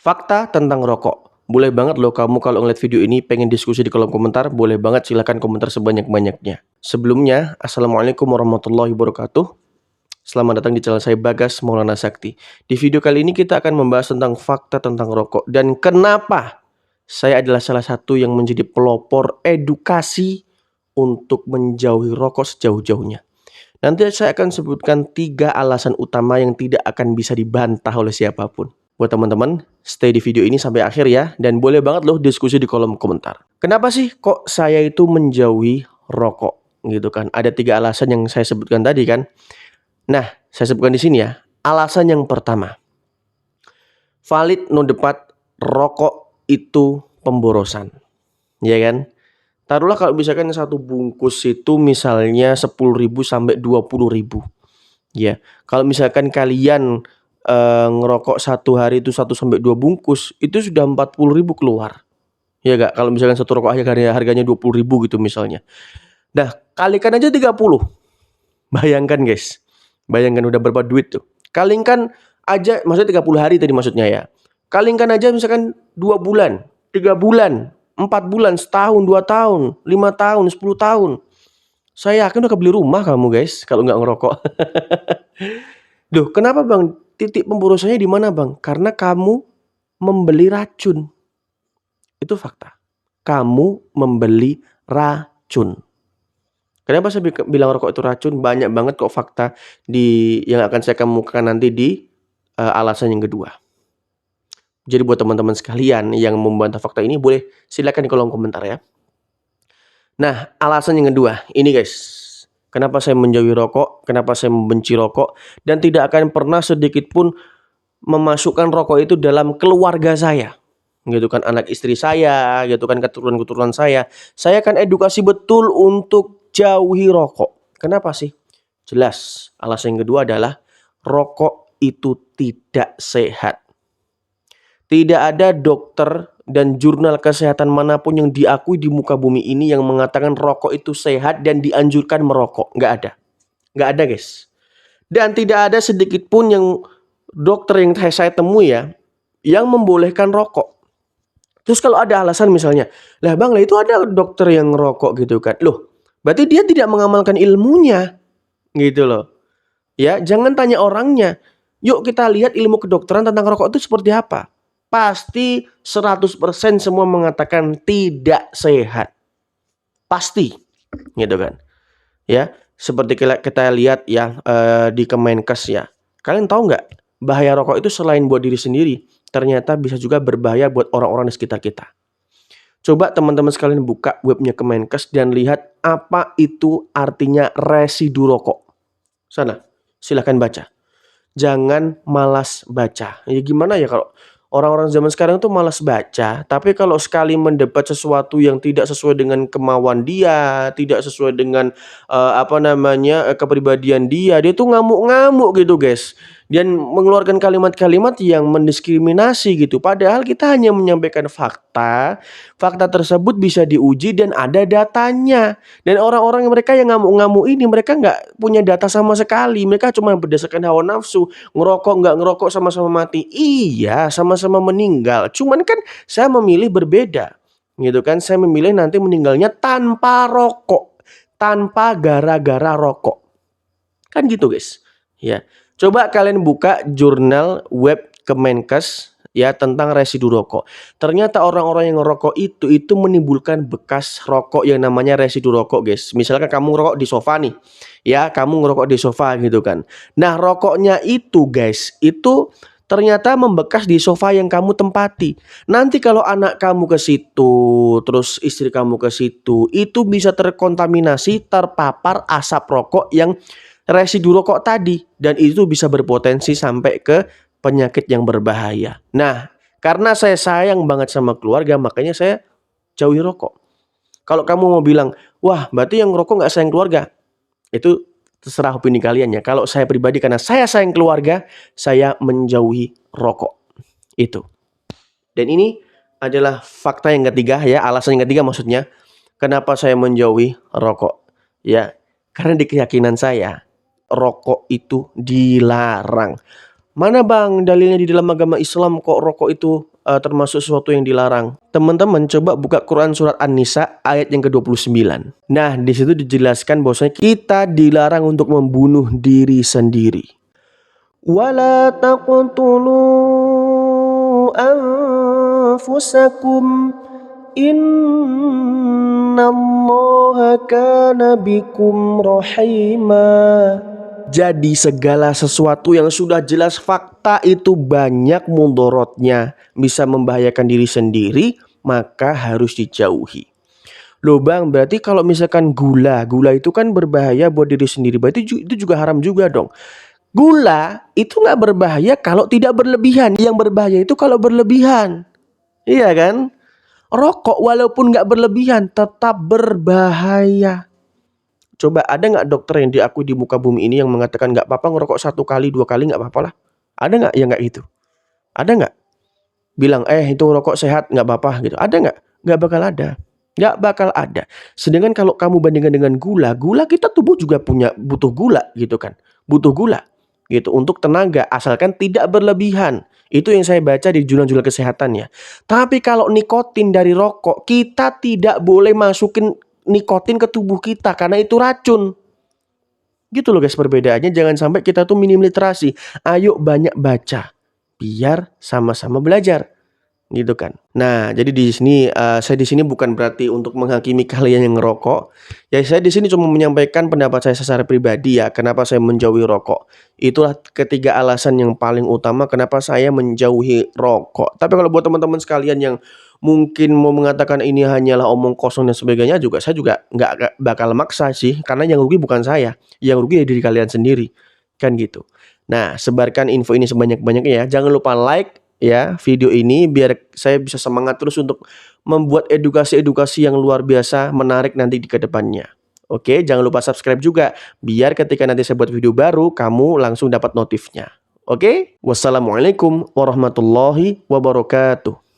Fakta tentang rokok. Boleh banget loh kamu kalau ngeliat video ini pengen diskusi di kolom komentar, boleh banget silahkan komentar sebanyak-banyaknya. Sebelumnya, Assalamualaikum warahmatullahi wabarakatuh. Selamat datang di channel saya Bagas Maulana Sakti. Di video kali ini kita akan membahas tentang fakta tentang rokok dan kenapa saya adalah salah satu yang menjadi pelopor edukasi untuk menjauhi rokok sejauh-jauhnya. Nanti saya akan sebutkan 3 alasan utama yang tidak akan bisa dibantah oleh siapapun. Buat teman-teman, stay di video ini sampai akhir ya, dan boleh banget loh diskusi di kolom komentar. Kenapa sih kok saya itu menjauhi rokok gitu kan? Ada 3 alasan yang saya sebutkan tadi kan. Nah, saya sebutkan di sini ya. Alasan yang pertama, valid no debat, rokok itu pemborosan, ya kan? Taruhlah kalau misalkan satu bungkus itu misalnya 10.000 sampai 20.000. Ya, kalau misalkan kalian ngerokok satu hari itu 1 sampai 2 bungkus, itu sudah 40.000 keluar. Ya gak? Kalau misalkan satu rokok harganya 20.000 gitu misalnya. Nah, kalikan aja 30. Bayangkan guys. Bayangkan udah berapa duit tuh. Kalikan aja, maksudnya 30 hari tadi maksudnya ya. Kalikan aja misalkan 2 bulan, 3 bulan, 4 bulan, setahun, 2 tahun, 5 tahun, 10 tahun. Saya yakin udah kebeli rumah kamu guys kalau nggak ngerokok. Duh, kenapa bang? Titik pemborosannya di mana bang? Karena kamu membeli racun. Itu fakta. Kamu membeli racun. Kenapa saya bilang rokok itu racun? Banyak banget kok fakta yang akan saya kemukakan nanti di alasan yang kedua. Jadi buat teman-teman sekalian yang membantah fakta ini, boleh silakan di kolom komentar ya. Nah, alasan yang kedua, ini guys. Kenapa saya menjauhi rokok, kenapa saya membenci rokok, dan tidak akan pernah sedikit pun memasukkan rokok itu dalam keluarga saya. Gitu kan, anak istri saya, gitu kan, keturunan-keturunan saya. Saya akan edukasi betul untuk jauhi rokok. Kenapa sih? Jelas, alasan yang kedua adalah rokok itu tidak sehat. Tidak ada dokter dan jurnal kesehatan manapun yang diakui di muka bumi ini yang mengatakan rokok itu sehat dan dianjurkan merokok. Nggak ada. Nggak ada guys. Dan tidak ada sedikit pun yang dokter yang saya temui ya, yang membolehkan rokok. Terus kalau ada alasan misalnya, lah bang, lah itu ada dokter yang ngerokok gitu kan. Loh, berarti dia tidak mengamalkan ilmunya. Gitu loh. Ya, jangan tanya orangnya. Yuk kita lihat ilmu kedokteran tentang rokok itu seperti apa. Pasti 100% semua mengatakan tidak sehat. Pasti. Gitu kan. Ya, seperti kita lihat ya di Kemenkes ya. Kalian tahu nggak, bahaya rokok itu selain buat diri sendiri, ternyata bisa juga berbahaya buat orang-orang di sekitar kita. Coba teman-teman sekalian buka webnya Kemenkes dan lihat apa itu artinya residu rokok. Sana, silahkan baca. Jangan malas baca. Ya gimana ya kalau orang-orang zaman sekarang tuh malas baca, tapi kalau sekali mendebat sesuatu yang tidak sesuai dengan kemauan dia, tidak sesuai dengan kepribadian dia tuh ngamuk-ngamuk gitu, guys. Dan mengeluarkan kalimat-kalimat yang mendiskriminasi gitu. Padahal kita hanya menyampaikan fakta. Fakta tersebut bisa diuji dan ada datanya. Dan orang-orang mereka yang ngamuk-ngamuk ini, mereka nggak punya data sama sekali. Mereka cuma berdasarkan hawa nafsu. Ngerokok nggak ngerokok sama-sama mati. Iya, sama-sama meninggal. Cuman kan saya memilih berbeda. Gitu kan, saya memilih nanti meninggalnya tanpa rokok. Tanpa gara-gara rokok. Kan gitu guys. Ya. Coba kalian buka jurnal web Kemenkes ya tentang residu rokok. Ternyata orang-orang yang ngerokok itu menimbulkan bekas rokok yang namanya residu rokok, guys. Misalkan kamu ngerokok di sofa nih. Ya, kamu ngerokok di sofa gitu kan. Nah, rokoknya itu, guys, itu ternyata membekas di sofa yang kamu tempati. Nanti kalau anak kamu ke situ, terus istri kamu ke situ, itu bisa terkontaminasi, terpapar asap rokok yang residu rokok tadi, dan itu bisa berpotensi sampai ke penyakit yang berbahaya. Nah, karena saya sayang banget sama keluarga, makanya saya jauhi rokok. Kalau kamu mau bilang, wah berarti yang rokok nggak sayang keluarga, itu terserah opini kalian ya. Kalau saya pribadi, karena saya sayang keluarga, saya menjauhi rokok. Itu. Dan ini adalah fakta yang ketiga ya, alasan yang ketiga maksudnya, kenapa saya menjauhi rokok. Ya, karena di keyakinan saya, rokok itu dilarang. Mana bang dalilnya di dalam agama Islam kok rokok itu termasuk sesuatu yang dilarang. Teman-teman coba buka Quran surat An-Nisa ayat yang ke-29. Nah, di situ dijelaskan bahwasanya kita dilarang untuk membunuh diri sendiri. Wala taqtulu anfusakum innallaha kana bikum rahima. Jadi segala sesuatu yang sudah jelas fakta itu banyak mudorotnya, bisa membahayakan diri sendiri, maka harus dijauhi. Loh bang, berarti kalau misalkan gula itu kan berbahaya buat diri sendiri, berarti itu juga haram juga dong. Gula itu nggak berbahaya kalau tidak berlebihan, yang berbahaya itu kalau berlebihan. Iya kan? Rokok walaupun nggak berlebihan tetap berbahaya. Coba ada nggak dokter yang diakui di muka bumi ini yang mengatakan nggak apa-apa ngerokok 1 kali 2 kali nggak apa-apa lah? Ada nggak yang nggak gitu? Ada nggak? Bilang itu rokok sehat nggak apa-apa gitu. Ada nggak? Nggak bakal ada. Nggak bakal ada. Sedangkan kalau kamu bandingkan dengan gula kita tubuh juga butuh gula gitu kan. Butuh gula gitu untuk tenaga asalkan tidak berlebihan. Itu yang saya baca di jurnal-jurnal kesehatan ya. Tapi kalau nikotin dari rokok, kita tidak boleh masukin nikotin ke tubuh kita karena itu racun. Gitu loh guys perbedaannya. Jangan sampai kita tuh minim literasi. Ayo banyak baca biar sama-sama belajar. Gitu kan. Nah, jadi di sini saya di sini bukan berarti untuk menghakimi kalian yang ngerokok. Ya saya di sini cuma menyampaikan pendapat saya secara pribadi ya, kenapa saya menjauhi rokok. Itulah ketiga alasan yang paling utama kenapa saya menjauhi rokok. Tapi kalau buat teman-teman sekalian yang mungkin mau mengatakan ini hanyalah omong kosong dan sebagainya juga, saya juga nggak bakal maksa sih, karena yang rugi bukan saya, yang rugi ya diri kalian sendiri, kan gitu. Nah, sebarkan info ini sebanyak-banyaknya ya. Jangan lupa like ya video ini biar saya bisa semangat terus untuk membuat edukasi-edukasi yang luar biasa menarik nanti di kedepannya. Oke, jangan lupa subscribe juga biar ketika nanti saya buat video baru kamu langsung dapat notifnya. Oke, wassalamualaikum warahmatullahi wabarakatuh.